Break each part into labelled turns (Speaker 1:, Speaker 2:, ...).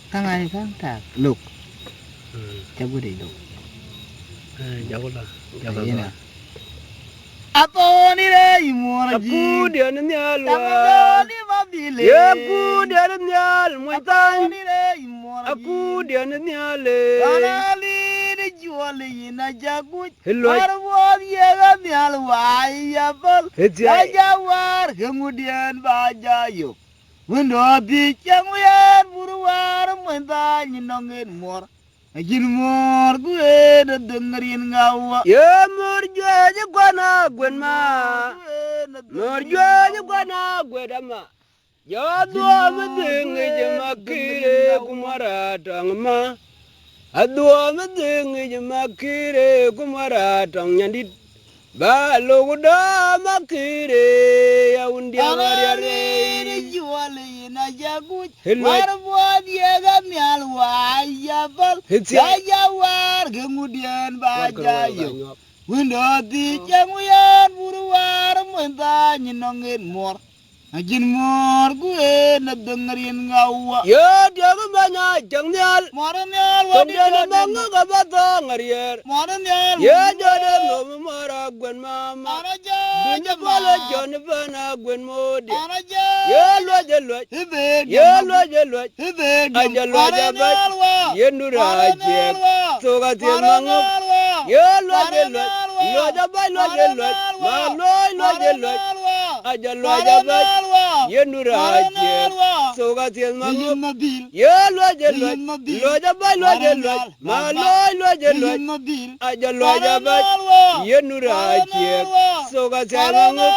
Speaker 1: Kang ai kan tak luk cabu di luk.
Speaker 2: Jauh lah.
Speaker 1: Ayena. Apo ni re imora ji.
Speaker 2: Aku dia ni alwa.
Speaker 1: Tamaga ni mabile.
Speaker 2: Ya aku dia ni al
Speaker 1: Apo
Speaker 2: muitan.
Speaker 1: ni re imora ji.
Speaker 2: Aku dia ni ale.
Speaker 1: Kanali ni juale ina jagut.
Speaker 2: Hello.
Speaker 1: Arwad yega ni alwa ya bal.
Speaker 2: Hejai.
Speaker 1: Jawar kemudian bajayo. Wendo di canguyan buruar menta nyinongin mor. Ajin mor gue dengerin ngawa.
Speaker 2: Ya morjo aja gua na gwen ma. Morjo aja gua na gwen ma. Ya dua mendengi jemakire kumara tangma. Adua mendengi jemakire kumara tang nyandit. Balo guda makire ya undia mariare.
Speaker 1: Juale na jagut.
Speaker 2: Hello.
Speaker 1: Warbuat yega mial wayabal. Jawar kemudian bajayo. Wendo di canguyan buruar menta nyinongin mor. Ajin mor gue dengerin ngawa.
Speaker 2: Ya dia banyak jangnyal.
Speaker 1: Moranyal
Speaker 2: Kondana manga kabata ngarier.
Speaker 1: Moranyal.
Speaker 2: Ya jada no mara gwen mama.
Speaker 1: Araja.
Speaker 2: Dunya pala jon bana gwen modi.
Speaker 1: Araja.
Speaker 2: Ya lo jelo. Ya lo jelo. Aja lo jabat. Yendura aje. Soga te mangu. Ya lo jelo. Lo jabat lo jelo. Ma lo jelo. Aja lo jabat. Yendura aje. Soga te mangu. Ya lo jelo. Lo jabat lo jelo. Ma lo jelo. Aja lo jabat. Yendura aje. Soga te mangu.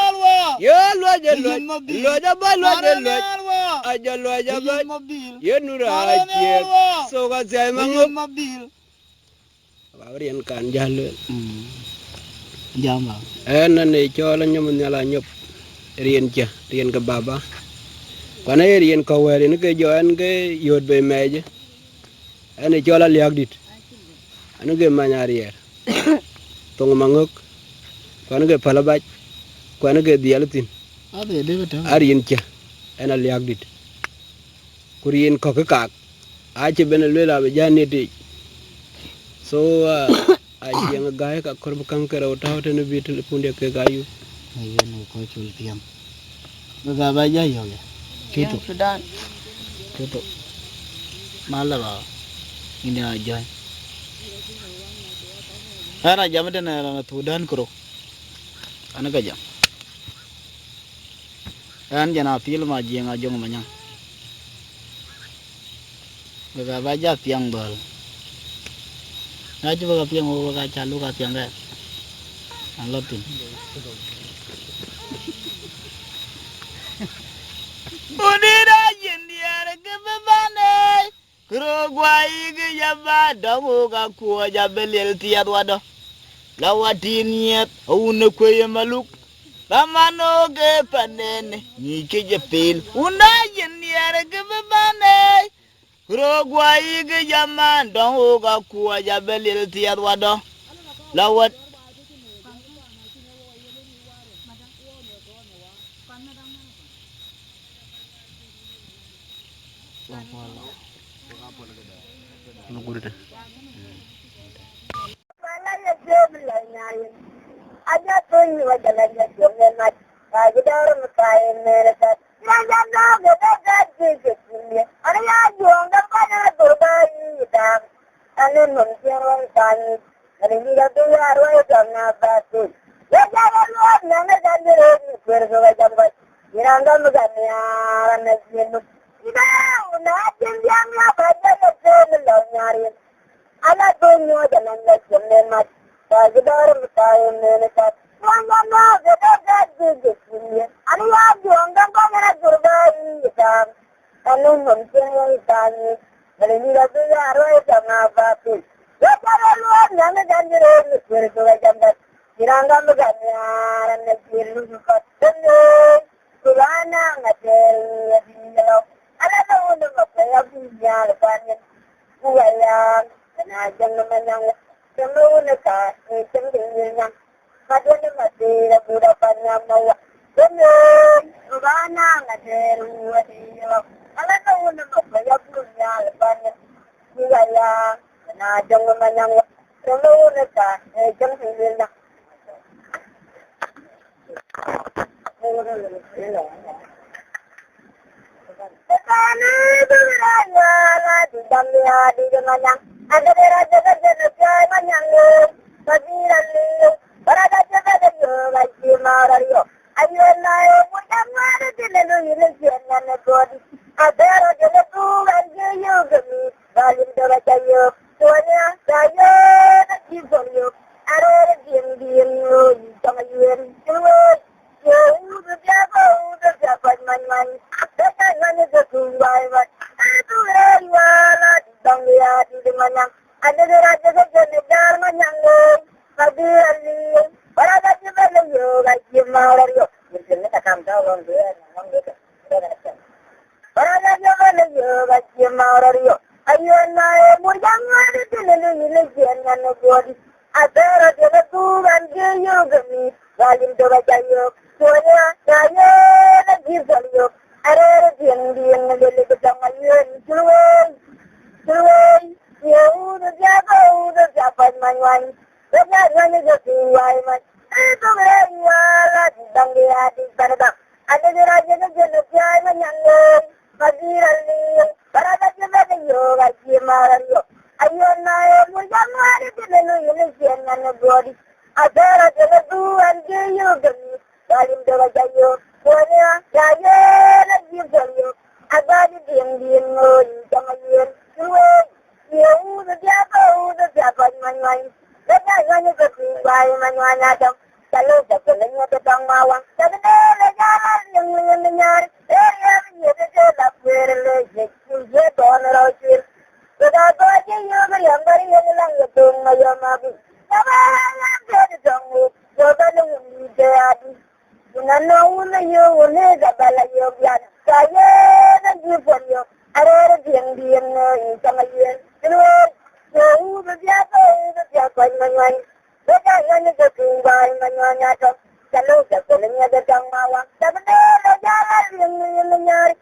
Speaker 2: Ya lo jelo. Lo jabat lo jelo. Aja lo jabat. Yendura aje. Soga te mangu. Bawrian kan jalo.
Speaker 1: Jamba.
Speaker 2: Ena ne chola nyam nyala nyop. Rien cha, rien ke baba. Kana rien ka were ne ke joan ke yod be meje. Ene chola liag dit. Anu ke manyarier. Tong mangok. Kana ke palabaj. Kana ke dialatin.
Speaker 1: Ade de betul.
Speaker 2: Arien cha. Ena liag dit. Kurien ko ke kak. Ache bene lela be janeti. So aje nga gaye ka korb kankara utawte ne bitel punde ke gayu.
Speaker 1: Ayo no ko chul tiam. Baga baja yo ya. Gitu.
Speaker 3: Sudan.
Speaker 1: Gitu. Malawa. Ini aja. Ana jam dan ana tudan kuro. Ana gaja. An jana film aja yang ajong manyang. Baga baja tiang bal. Aja baga tiang baga calu ka tiang kan. Anlotin. Unira jendiara kebebane. Kurogwai ke jaba damu ka kuwa jabelel tiat wado. Lawatin yet une kwe maluk. Pamano ke panene ni ke jepil. Una jendiara kebebane. Kurogwai ke jama damu ka kuwa jabelel tiat wado. Lawat
Speaker 2: Nugurda.
Speaker 3: Malaya jebla nyayin. Aja tuh wajalanya jomena. Kagidar mutai mereka. Yang janda gede gede gede. Ada yang juang dan pada turbai hitam. Anu mensiarwan tani. Dari dia tuh arwah jamna batu. Ya jangan luar nana jangan berdoa jambat. Irangga megania nasienu. Tidak, nak jendiangnya pada kecil nyarin. Anak tuh jangan jomena. Kagidar mutai mereka. Yang janda gede gede gede. Ada yang juang dan pada turbai hitam. Anu mensiarwan tani. Dari dia tuh arwah jamna batu. Ya jangan luar nana jangan berdoa jambat. Irangga megania nasienu kotene. Kurana ngatel dilo. Ala tahu nama saya punya lepasan. Kuayang, kenajang naman yang semua nak cendengnya. Kadang masih ada berapa nama. Kemudian kurana ngatel dilo. Ala tahu nama saya punya lepasan. ya na jong manyang tulu neta jong hilna Tekane duranya na di damya di manyang ada raja raja manyang Kabiran liyo barada jaga yo lagi marayo ayo nae mudamare dilelu yelena ne godi adero jele tu anje yo gami balim dara tayo tuanya tayo na kibolyo are dim dim yo tama yuen tuwe yo udu jago man tata ngane ko tuwai wa tu re wala dang ya di manang ada raja jaga dar manang Kabiran liyo barada jaga yo lagi marayo Mungkin tak kamera orang dia, orang dia tak. Barang jaga yo lagi marayo. Ayo nae mujang ada dilelu jangan godi. Adara jaga tuan yo gami. Galim doa jayo. Tuanya jayo lagi jayo. Are diang lele ketang ayun. Cuy. Yo udah jaga manwan. Jangan jadi waiman. Itu berwala dang dia di sana. Ada raja jenis yang menyanggung. Kabiran liyo barada jaga yo lagi marayo. Ayo nae mujang ada dilelu jangan godi. Adara jaga tuan yo gami. Galim doa jayo. Tuanya jayo lagi jayo. Agak diam jangan yun. Yo udah jaga manwan. Jangan ketinggal manwan adam. Kalau sekelanya tetang mawang. Sebenarnya jalan yang menyari. Yang menyebabkan berlejek. Juga donor-donor. Sudah baca yang beri yang lang ketung mayam abi. Jangan jadi tunggu. Jangan nunggu jadi. Jangan nunggu yo gabala yo biar. Saya nanti pun yo. Ada diam sama yen. Yo berjaga manwan. Jangan ketinggal manwan adam. Kalau sekelanya tetang mawang. Sebenarnya jalan yang menyari.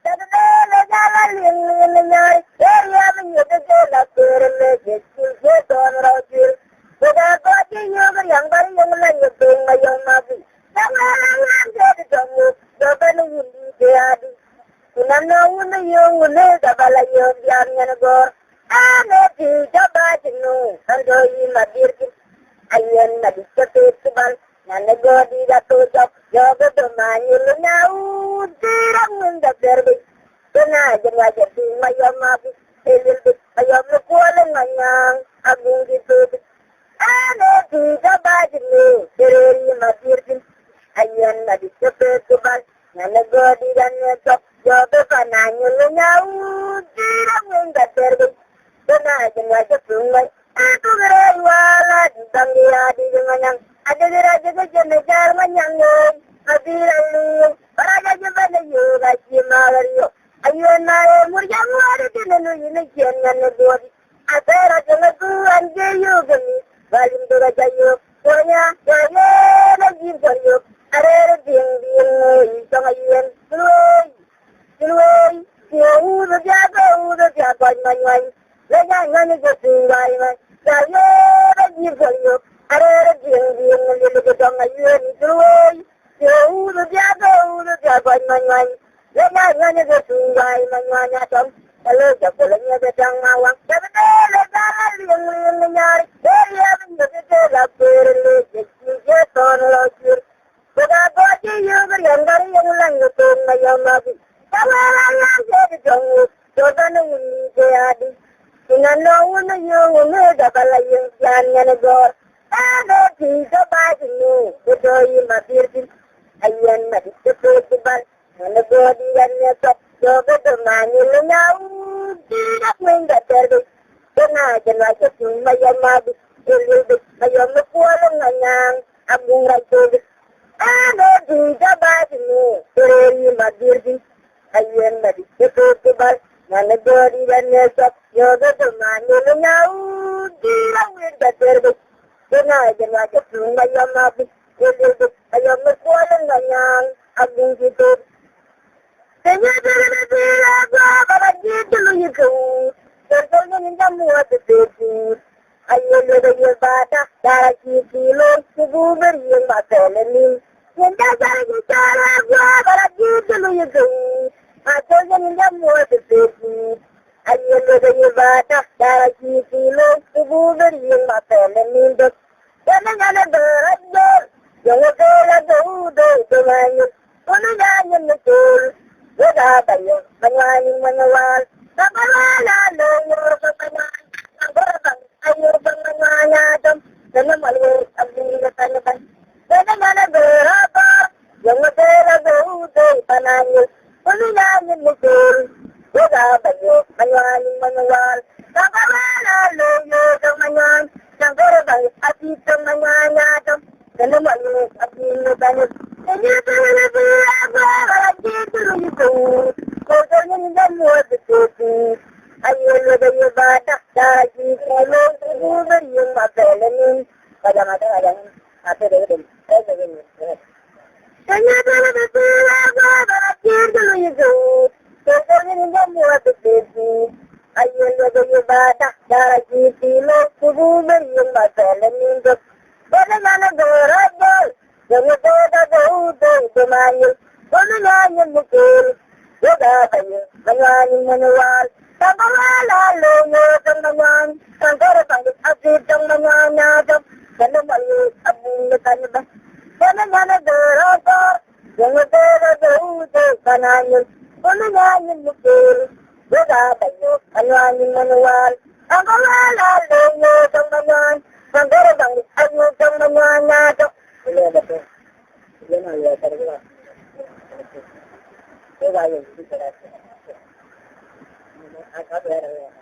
Speaker 3: Sebenarnya jalan yang menyari. Yang menyebabkan berlejek. Juga donor-donor. Sudah baca yang beri yang lang ketung mayam abi. Jangan jadi tunggu. Jangan nunggu jadi. Nanauna yung gabala yung biar nga nagor. Di jaba jinu. Andoy madirkin. Ayan nadikapit subal. Nanago di datujok. Yoga dumanyo lunaw. Dirang munda berbig. Tunajan wajar di mayam abis. Ililbik. Mayam lukualang nganyang. Agung ditubik. Di jaba jinu. Direri madirkin. Ayan nadikapit subal. Nanago di ganyatok. Jodoh kananyo lunyaw, dirang yung gaterbig. Tunajan wajar tungay. Aku gerai wala ditang dia di manyang. Ada raja kejar manyang yung. Kabiran liyo. Baraga jaga yo lagi marayo. Ayo nae murjang ada dilelu jangan godi. Ada raja tuan jayo gami. Galim doa jayo. Tuanya jayo lagi jayo. Ada diang sama yen. Tuloy, udah jaga manwan. Jangan ketinggal man. Jayo lagi jayo. Ada diang lele ketang ayun. Tuloy, udah jaga manwan. Jangan ketinggal manwan adam. Kalau sekolahnya ketang mawang. Sebenarnya jalan yang menyari. Yang menyebabkan berlejek. Juga donor-donor. Sudah baca yang beri yang lang ketung mayam abi. Jangan jadi tunggu. Jangan nunggu jadi. Jangan nunggu gabala yung jangan nagor. Di jaba jinu. Udoy madirkin. Ayan madikapitibal. Nanago di ganyatok. Yoga dumanyo lunyaw. Dirang yung gaterbig. Tunajan wajar yung mayam abi. Ililbik. Mayam lukualang nganyang. Agung rantubik. Di jaba jinu. Direri madirkin. Ayan madikapitibal. Nanago di ganyatok. Yoga dumanyo lunyaw. Dirang yung gaterbig. Tunajan wajar yung mayam abi. Ililbik. Mayam lukualang nganyang. Agung rantubik. Kanya talaga sila ba? Parang dito lang yung more the baby. I will the Yabata, that I keep the low to move in my family. When that's how you start, but I keep the Louis. I told them more the baby. I will the Yabata, that I keep the low to move in my family. Then I'm gonna do it. Yung tela do do manyo, ano yan yung natul? Wala tayo, manwaning manawal, napalala lo yung kapanay, ang barang ayo bang manwanadam, na namalwag ang binatanaban. Then I'm gonna do it. Yung tela do do pananyo, ano yan yung natul? Wala tayo, manwaning manawal, napalala lo yung kapanay, ang barang atit ang manwanadam. Then I'm going to be able to do it. And you're going to be able to do it. Because I'm going to more to do it. I will do it. But I keep on moving in my family. But I'm not going to do it. And you're going to be able to do it. Because I'm going to more to do it. I will do it. But I keep on moving in my family. But I'm gonna go right there. Yung do manyo. Ano nga yung mukul? Wala tayo, manyaning manuwal. Kapalala, lungo ng manyan. Ang karapang atid ng manyanagam. Ano malit, ang mungutan ba? Ano nga nagdaraga? Yung do pananyo. Ano nga yung mukul? Wala tayo, manyaning manuwal. Ang kapalala, lungo ng manyan. Ang karapang atid ng manyanagam. Ano ba ito? Yan ang iya talaga. Kaya yun, dito natin. Ang kapera yan.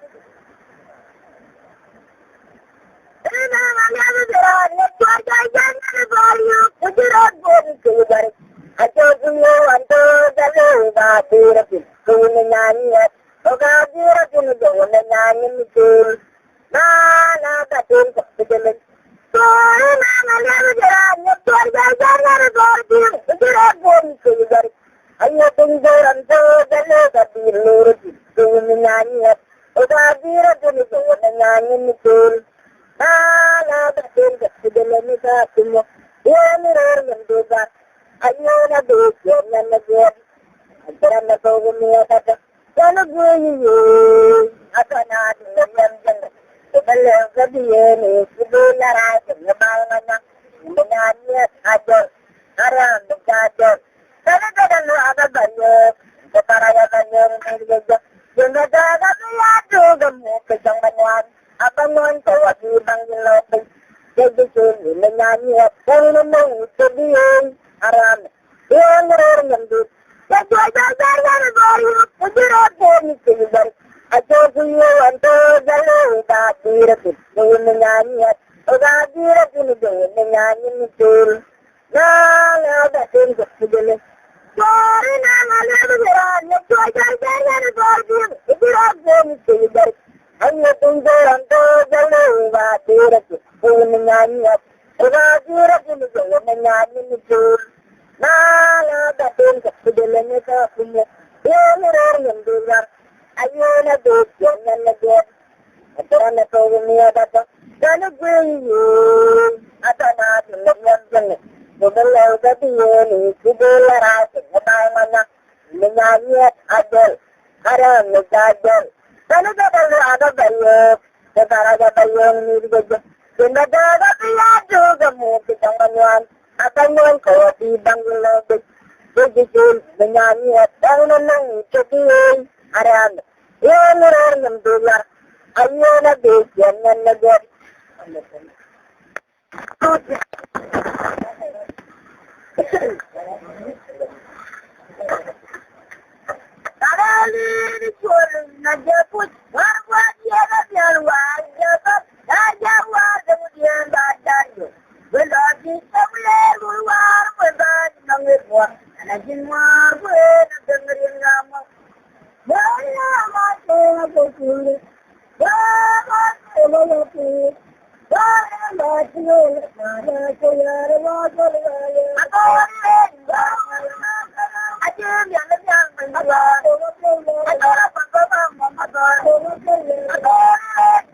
Speaker 3: Ina mangyari sila, nagkakagyan na na value, kujirag mo ni Kubarik. At yung suyo, anto, dalo, batirapin, kung nanyaniyat, o kadirapin, kung nanyanyin ni Kul. Nakatin ko, sigalit. Sorry, mangyari sila, nagkakagyan na na value, kujirag mo ni Kubarik. Ayo tungguran to dalo katilurut kung nanyaniyat o kadirapin, kung nanyanyin ni Kul. Nakatin ko, sigalit sa tumo. Yan nirarman doon. Ayaw na doon, yan na nag-yan. Ang parang na to gumiyakat. Yan nag-yan. At natin na yan dyan. Tumalang sabihin, sibulara, nabangan na. Nangyanyat, adyon. Aram, nagkadyon. Talagang ano ba nyo? Kaparayakan nyo rin ang ligay. Yung nagkakapiyado, gamit ka siyang manuan. Abangon ko, at ibang nilopay. Kaya nangyanyat, kung namang sabihin, aram, yung nararamdaman doon. Kaya na bayo, kujirap mo ni Kubar. At yung kuyo, anto, dalo, katirapin, yung nangyanyat, o katirapin, yung nanyanyin ni Kul. Nangadasin ko, sigalit. Sorry na, malalaman, nagkakaya na bayo, kujirap mo ni Kubar. Ang tungguran to, dalo, katirapin, yung nangyanyat, o katirapin, yung nanyanyin ni Kul. Nangadasin ko, sigalit sa kumo. Yung nararamdaman doon. Ayaw na doon, yan na nag-yan. At parang na to gumiyakat. Gano'n ko yun. At natin nag-yan dyan. Nagalaw sabihin, sibularasing, naman na, nangyanyat, adol. Haram, nagdadol. Gano'n ka dalo, ano ba yun? Nataraga ba yung nilagay? Sinadaga piyado, gamupit ang manuan. At ang ko, tibang nilagay. Sigisil, nangyanyat, ang nanang sabihin. Aram, yung nararamdaman doon. Ayaw na doon, yan na nag-yan. Karalinis ko rin nagyapot. Wawag yan at yan, wajapot. Najawag ang yan badan nyo. Wala din sa ulit, ulwar mo ba ng ito. Anagin mo, nagdangarin nga mo. Wala mateng ako sulit. Wala mateng. Wala mateng. Wala kayara mateng. Ako rin. Ajem yan ang yan. Ako rin. Ako rin.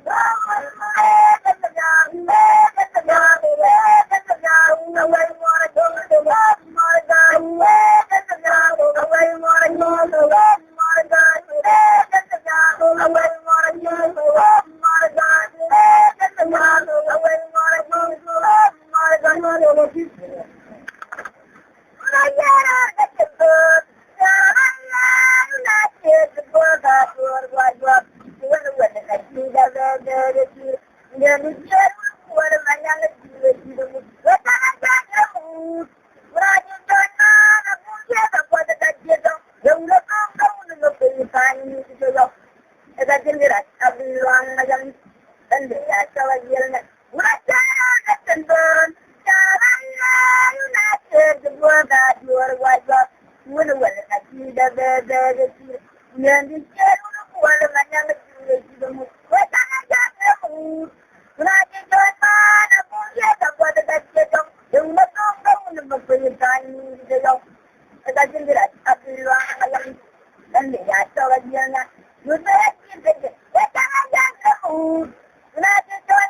Speaker 3: Ega jendira abiluang macam tende ya cawa jelna. Masa ketentuan caranya United sebuah luar wajah. Mula wala kasih dah bebe yang dicari wala macam itu juga. Wala aja kamu. Mula jodoh mana pun dia tak buat dekat jom. Yang macam kamu nak berjalan di jom. Ega jendira abiluang macam tende ya cawa jelna. Mudah kita. Wala aja kamu. Nanti tuan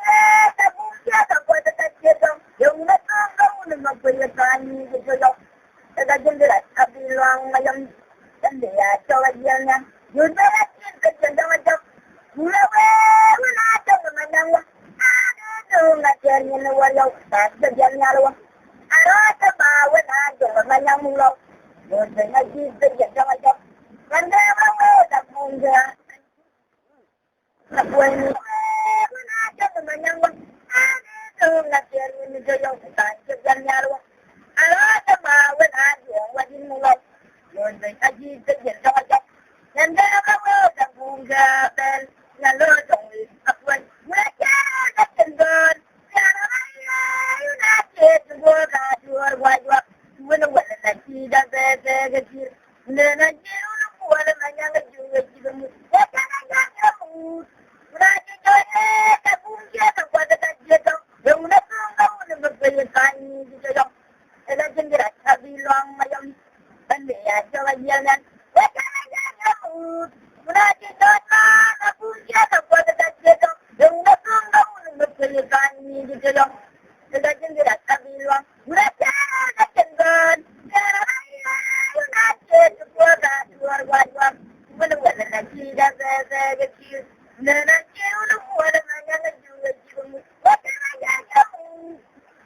Speaker 3: tabung dia tak buat dekat jom. Yang macam kamu nak berjalan di jom. Ega jendela abiluang macam tende ya cawa jelna. Mudah kita macam mula wala ada memandang ada ngajarnya nawayau tak jalan lawa. Ada bawa ada memandang mula. Mudah ngaji kerja macam mana bawa tak punya. Tak punya mana ada memandang ada ngajarnya nawayau tak jalan lawa. Ada bawa ada wajib mula. Mudah ngaji kerja macam nanda bawa tak punya bel lalu dong apa mereka ketentuan caranya United luar wajib mana wala lagi dah bebe kecil nana jeru wala macam itu juga mereka nak kamu mereka jodoh tabung dia tak buat dekat dia yang nak kamu nak berjalan di jom. Ela jendela abiluang macam tende ya cawa jelna. Mereka nak kamu mereka jodoh tabung dia tak buat dekat dia yang nak kamu nak berjalan di jom. Ela jendela abiluang mereka ketentuan caranya United luar wajib mana wala lagi dah bebe kecil nana jeru wala macam itu juga. Mereka nak kamu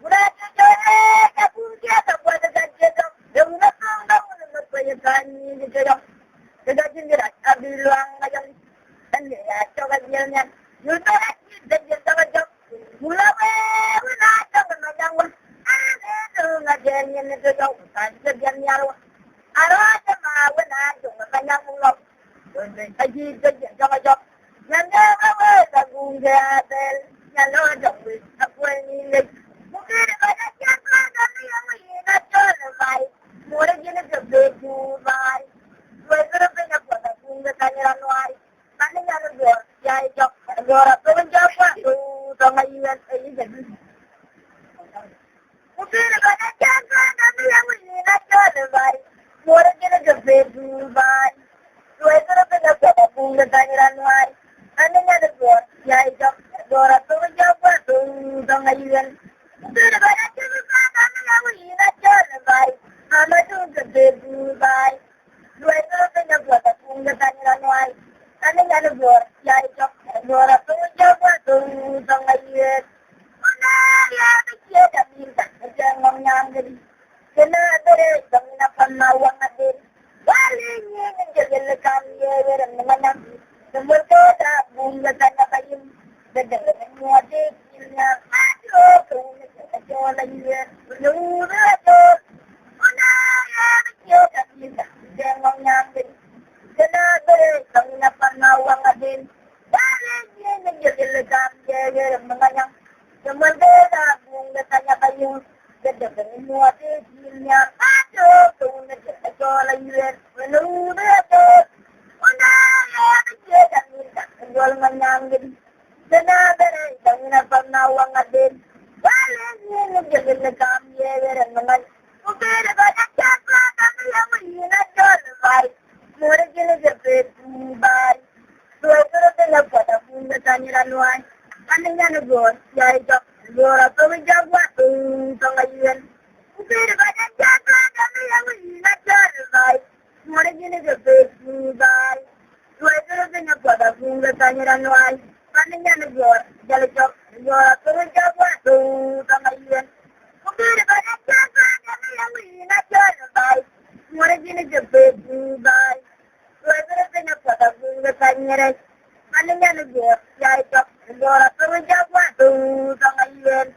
Speaker 3: mereka jodoh tabung dia tak buat dekat dia yang nak kamu nak berjalan di jom. Ega jendela abiluang macam tende ya cawa jelna. Mudah kita kerja macam mula wala ada macam ada ngajarnya nawayau tak jalan lawa. Ada bawa ada macam mula. Mudah ngaji kerja macam nanda bawa tak punya bel lalu dong apa ini. Mungkin ada siapa yang nak jual baik. Mula jenis berbeza baik. Mereka punya kuasa punya tanyaran luar. Mana yang luar? Ya itu. Luar apa menjawab tu sama iwan ini jadi. Mungkin ada siapa yang nak jual baik. Mula jenis berbeza baik. Mereka punya kuasa punya tanyaran luar. Mana yang luar? Ya itu. Luar apa menjawab tu sama iwan. Mungkin ada siapa yang nak jual baik. Nama tu berbeza baik. Mereka punya kuasa punya tanyaran luar. Mana yang luar? Ya itu. Luar apa menjawab tu sama iwan. Mana yang kecil dan minta jangan mengambil. Kena ada jangan penawang ada. Walinya menjaga kami orang mana. Mereka tak punya tanya kayu. Betul. Muat ilnya aduh tu lagi. Luar tu. Mana yang kecil dan minta jangan mengambil. Kena ada jangan penawang ada. Walinya menjaga kami orang mana. Mereka tak punya tanya kayu. Betul. Muat ilnya aduh tu lagi. Luar tu. Mana yang kecil dan minta jual mengambil. Kena ada jangan penawang ada. Walinya menjaga kami orang mana. Mungkin banyak siapa kami yang nak jual baik. Mereka jenis berbeza baik. Mereka punya kuasa punya tanyaran luar. Mana yang luar? Ya itu. Luar apa menjawab tu sama iwan. Mungkin banyak siapa kami yang nak jual baik. Mereka jenis berbeza baik. Mereka punya kuasa punya tanyaran luar. Mana yang luar? Ya itu. Luar apa menjawab tu sama iwan. Mungkin banyak siapa kami yang nak jual baik. Mereka jenis berbeza baik. Mereka punya kuasa punya tanyaran. Mana yang luar? Ya itu. Luar apa menjawab tu sama iwan.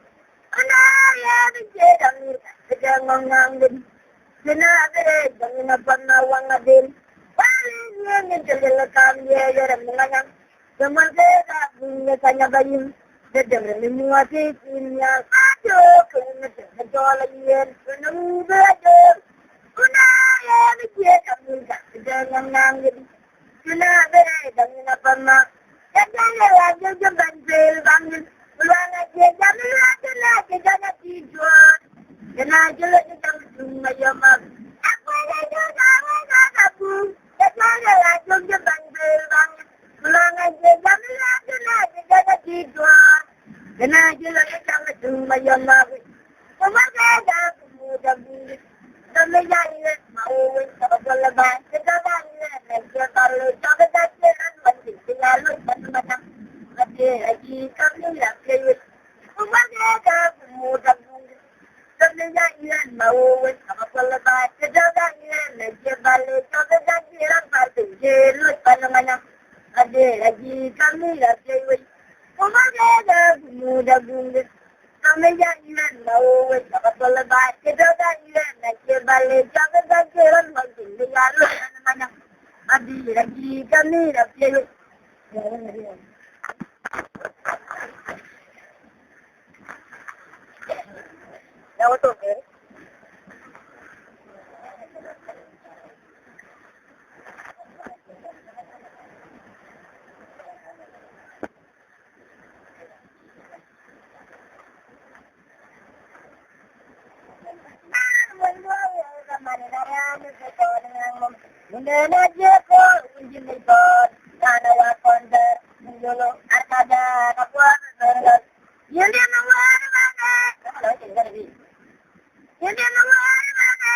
Speaker 3: Mana yang kecil dan minta jangan mengambil. Kena ada jangan penawang ada. Walinya menjaga kami orang mana. Zaman saya punya tanya bayi, dedam ni muati punya aduh, kena jual lagi, kena belajar, kena yang dia kamu tak jangan nangis, kena berada dengan pernah, jangan lagi jangan bangun, pulang aja jangan lagi jangan tidur, kena jelas jangan cuma jamak, apa lagi jangan aku, jangan lagi jangan bangun. Pulang aja jangan jangan tidur. Kena aja lagi jangan cuma yang lagi. Semoga mudah bulat. Semoga mau tak lepas. Semoga nanti kalau tak jalan mesti lalu macam lagi kami lagi. Semoga mudah bulat. Semoga mau tak lepas. Semoga nanti balik tak jalan pasti jalan mana-mana. Ada lagi kami lagi wei. Umaga muda bunga. Kami jangan mau wei apa lebat. Kita jangan nak balik jangan jalan mungkin dia lalu mana. Ada lagi kami lagi wei. Ya betul ke? Mungkin aja kok ingin ikut karena wakonda menjolo arkada kapuan berlas. Yang dia nawar mana? Kalau tinggal di. Yang dia nawar mana?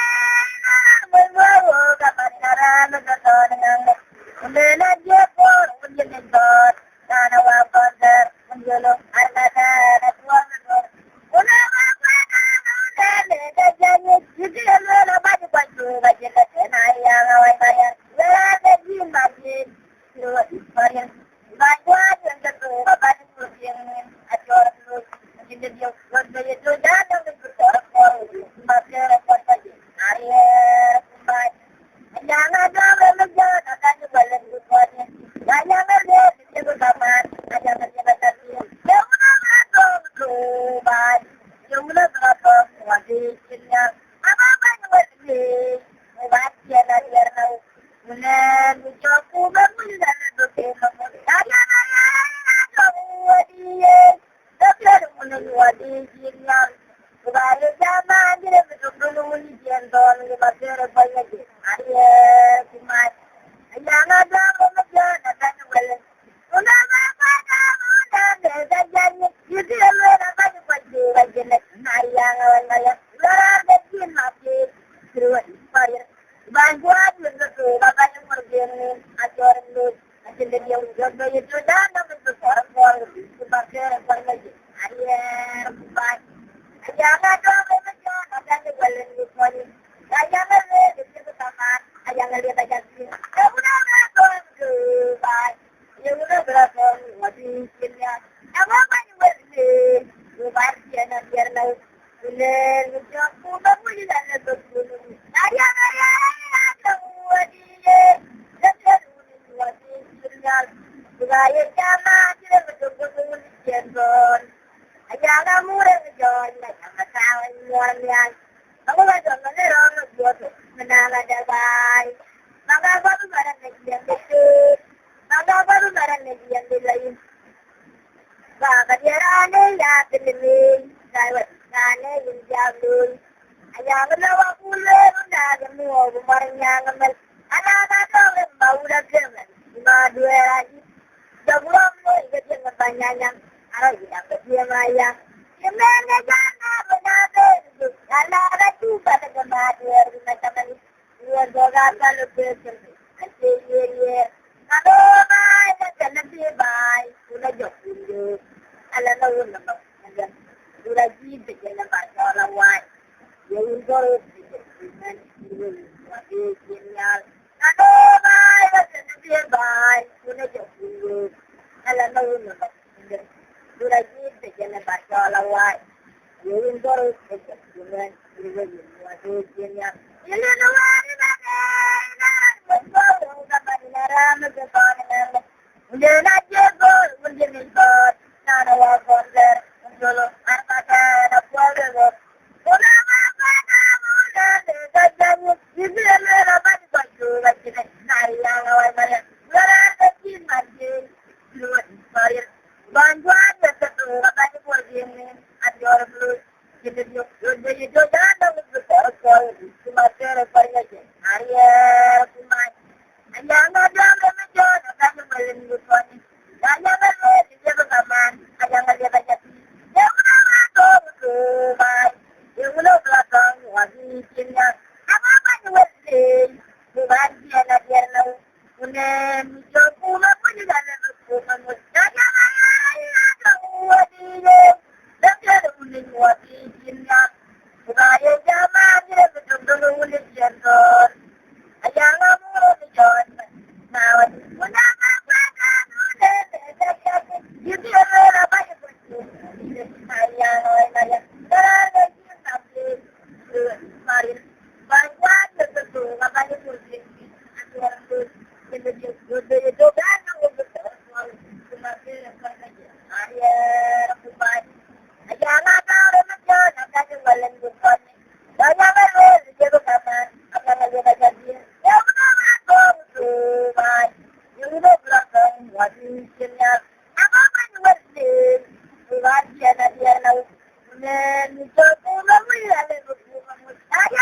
Speaker 3: Membawa kapan cara menonton dengan. Mungkin aja kok ingin ikut karena wakonda menjolo arkada kapuan berlas. Una apa dan jangan jadi lo baju baju baju yang awal bayar berada di masjid luar bayar bantuan yang tentu bapak itu yang ajar terus jadi dia berbayar itu jangan berkorban masih repot saja hari kembali jangan ada menjaga akan balik buatnya jangan ada dia bersama jangan dia bersatu yang mana tuh yang mana berapa wajibnya apa yang wajib baca dari tahu bulan ucapku bangun dalam doa kamu ayah kamu dia tapi ada menunggu dia kembali zaman dia betul dulu dia don di pasir banyak dia kumat jangan ada mengejar datang kembali sudah apa kamu dan jangan jadi lu apa baju baju ayah ayah berada di masjid terus bayar bantuan betul bapak yang berjalan ajar lu ajar dia udah itu dan betul orang sebagai orang lagi ayah bapak jangan dong mengejar ada jualan di sini jangan lihat itu sama jangan lihat aja sih ya udah betul baik ya udah berapa wajib ya apa yang bersih bapak jangan biar lalu bulan ucapku bangun di dalam betul ayah kamu dia dan wajib budaya zaman dia betul-betul jendol ayah kamu rejon jangan tahu muanya kamu macam mana orang buat menang ada baik maka baru barang lagi yang betul maka baru barang lagi yang lain maka dia rane ya pilih saya rane yang jauh ayah menawa pula dah semua bumarnya ngambil anak-anak orang bau dah kemen 5-2 lagi sebelum ni kerja ngebanyaknya arah dia kerja maya kemana jana benar tu kalau ada tu pada kemajuan macam ni luar jaga kalau kerja ye kalau mai nak lebih baik sudah jauh ala lawan nak sudah jitu jangan pasal lawan yang baru dengan ini genial. Aduh, baik, dia baik, sudah jauh. Kalau mau nak, sudah jitu jangan pasal lawan. Yang baru dengan ini genial. Ini lawan mana? Baru dapat naram ke sana. Udah nak Kenya. Ako man wala. Buwan siya na diyan na. Nito ko na mo yan. Ay,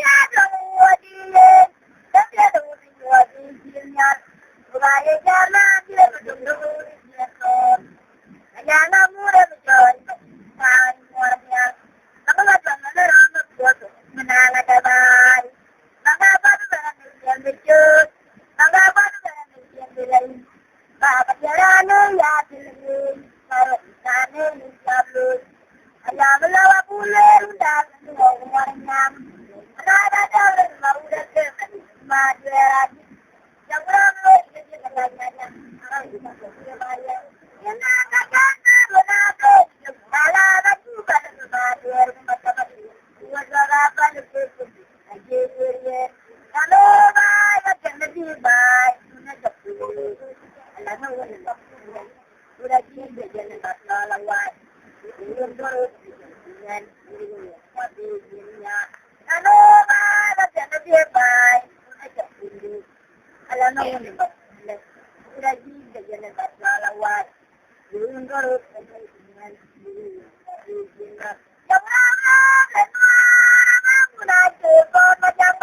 Speaker 3: ano mo diyan? Kasi ano mo diyan yan? Buwan siya na diyan na. Kaya na mura mo diyan. Saan mo yan? Ako na lang na naramot ko. Mananagaban. Mga bago ba na diyan medyo? Mga bago ba na diyan bilay? Bakit yan ang yatin? Para sana ni Pablo. Alam mo lawa pulen dah semua orangnya. Ada orang mau datang majurat. Yang ramai jadi kerajaan. Orang itu masuk bayar. Yang nak kata benar. Malah baju pada majurat macam itu. Wajar itu. Aje dia. Kalau baik macam ni baik. Sudah cukup. Alam mo sudah jadi jalan pasal lawat. Belum terus dengan tapi dunia. Kalau macam dia baik, sudah cukup. Alam mo sudah jadi jalan pasal lawat. Belum terus dengan dunia. Jangan sudah cukup macam